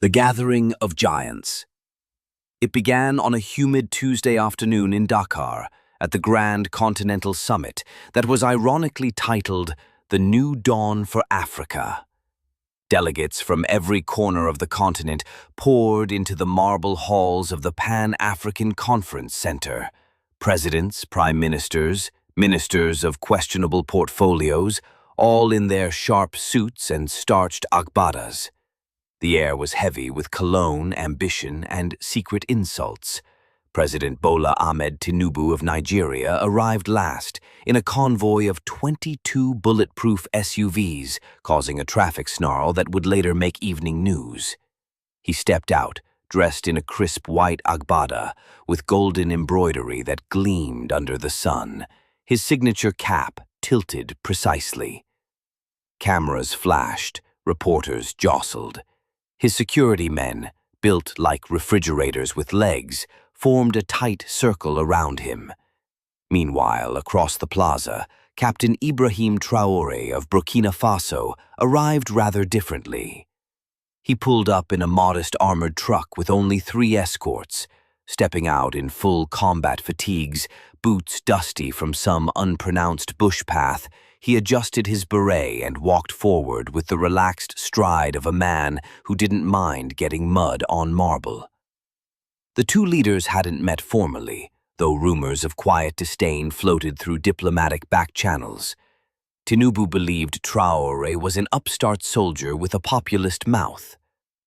The Gathering of Giants. It began on a humid Tuesday afternoon in Dakar at the Grand Continental Summit that was ironically titled The New Dawn for Africa. Delegates from every corner of the continent poured into the marble halls of the Pan-African Conference Center. Presidents, prime ministers, ministers of questionable portfolios, all in their sharp suits and starched agbadas. The air was heavy with cologne, ambition, and secret insults. President Bola Ahmed Tinubu of Nigeria arrived last in a convoy of 22 bulletproof SUVs, causing a traffic snarl that would later make evening news. He stepped out, dressed in a crisp white agbada, with golden embroidery that gleamed under the sun, his signature cap tilted precisely. Cameras flashed, reporters jostled. His security men, built like refrigerators with legs, formed a tight circle around him. Meanwhile, across the plaza, Captain Ibrahim Traore of Burkina Faso arrived rather differently. He pulled up in a modest armored truck with only 3 escorts, stepping out in full combat fatigues, boots dusty from some unpronounced bush path. He adjusted his beret and walked forward with the relaxed stride of a man who didn't mind getting mud on marble. The two leaders hadn't met formally, though rumors of quiet disdain floated through diplomatic back channels. Tinubu believed Traore was an upstart soldier with a populist mouth.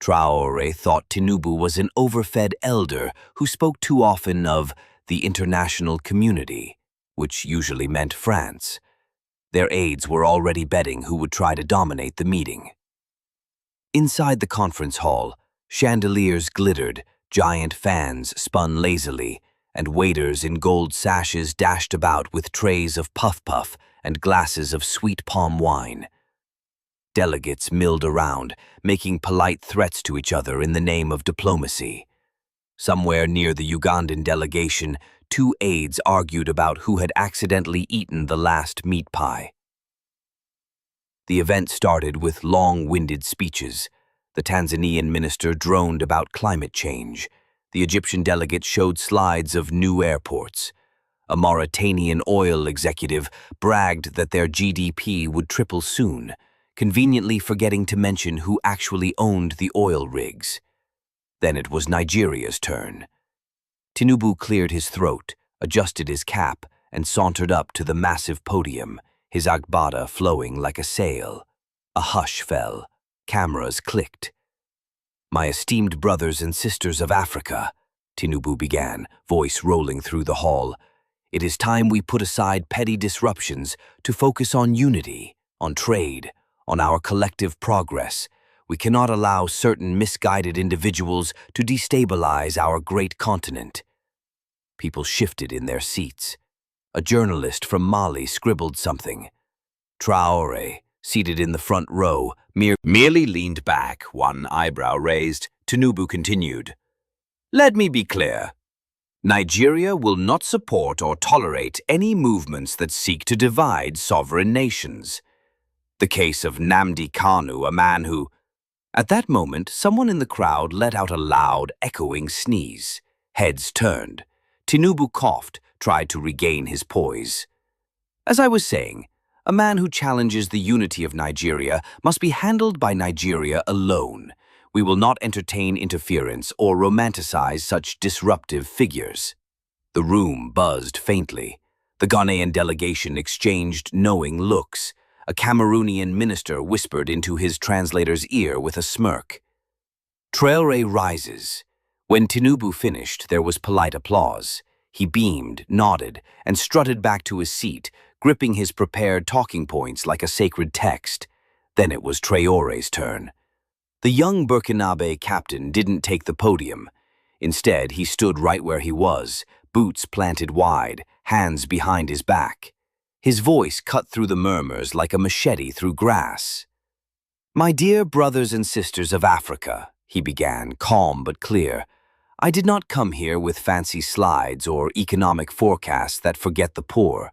Traore thought Tinubu was an overfed elder who spoke too often of the international community, which usually meant France. Their aides were already betting who would try to dominate the meeting. Inside the conference hall, chandeliers glittered, giant fans spun lazily, and waiters in gold sashes dashed about with trays of puff-puff and glasses of sweet palm wine. Delegates milled around, making polite threats to each other in the name of diplomacy. Somewhere near the Ugandan delegation, 2 aides argued about who had accidentally eaten the last meat pie. The event started with long-winded speeches. The Tanzanian minister droned about climate change. The Egyptian delegate showed slides of new airports. A Mauritanian oil executive bragged that their GDP would triple soon, conveniently forgetting to mention who actually owned the oil rigs. Then it was Nigeria's turn. Tinubu cleared his throat, adjusted his cap, and sauntered up to the massive podium, his agbada flowing like a sail. A hush fell. Cameras clicked. "My esteemed brothers and sisters of Africa," Tinubu began, voice rolling through the hall, "it is time we put aside petty disruptions to focus on unity, on trade, on our collective progress. We cannot allow certain misguided individuals to destabilize our great continent." People shifted in their seats. A journalist from Mali scribbled something. Traore, seated in the front row, merely leaned back, one eyebrow raised. Tinubu continued, "Let me be clear. Nigeria will not support or tolerate any movements that seek to divide sovereign nations. The case of Nnamdi Kanu, a man who—" At that moment, someone in the crowd let out a loud, echoing sneeze. Heads turned. Tinubu coughed, tried to regain his poise. "As I was saying, a man who challenges the unity of Nigeria must be handled by Nigeria alone. We will not entertain interference or romanticize such disruptive figures." The room buzzed faintly. The Ghanaian delegation exchanged knowing looks. A Cameroonian minister whispered into his translator's ear with a smirk. Traore rises. When Tinubu finished, there was polite applause. He beamed, nodded, and strutted back to his seat, gripping his prepared talking points like a sacred text. Then it was Traore's turn. The young Burkinabe captain didn't take the podium. Instead, he stood right where he was, boots planted wide, hands behind his back. His voice cut through the murmurs like a machete through grass. "My dear brothers and sisters of Africa," he began, calm but clear, "I did not come here with fancy slides or economic forecasts that forget the poor.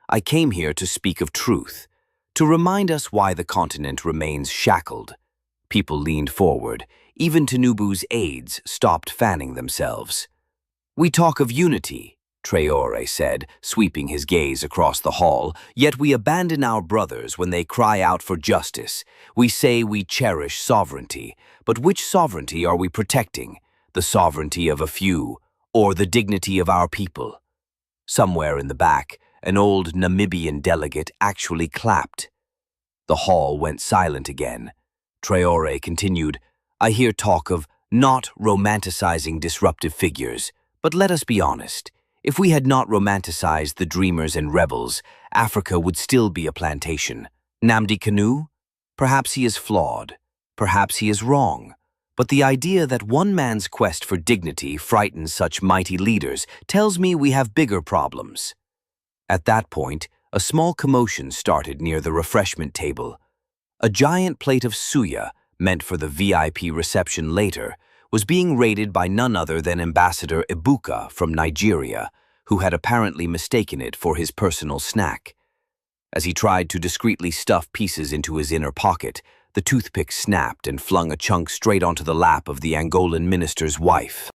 I came here to speak of truth, to remind us why the continent remains shackled." People leaned forward, even Tinubu's aides stopped fanning themselves. "We talk of unity," Traore said, sweeping his gaze across the hall, "yet we abandon our brothers when they cry out for justice. We say we cherish sovereignty, but which sovereignty are we protecting? The sovereignty of a few, or the dignity of our people?" Somewhere in the back, an old Namibian delegate actually clapped. The hall went silent again. Traore continued, "I hear talk of not romanticizing disruptive figures, but let us be honest. If we had not romanticized the dreamers and rebels, Africa would still be a plantation. Nnamdi Kanu? Perhaps he is flawed. Perhaps he is wrong. But the idea that one man's quest for dignity frightens such mighty leaders tells me we have bigger problems." At that point, a small commotion started near the refreshment table. A giant plate of suya, meant for the VIP reception later, was being raided by none other than Ambassador Ibuka from Nigeria, who had apparently mistaken it for his personal snack. As he tried to discreetly stuff pieces into his inner pocket, the toothpick snapped and flung a chunk straight onto the lap of the Angolan minister's wife.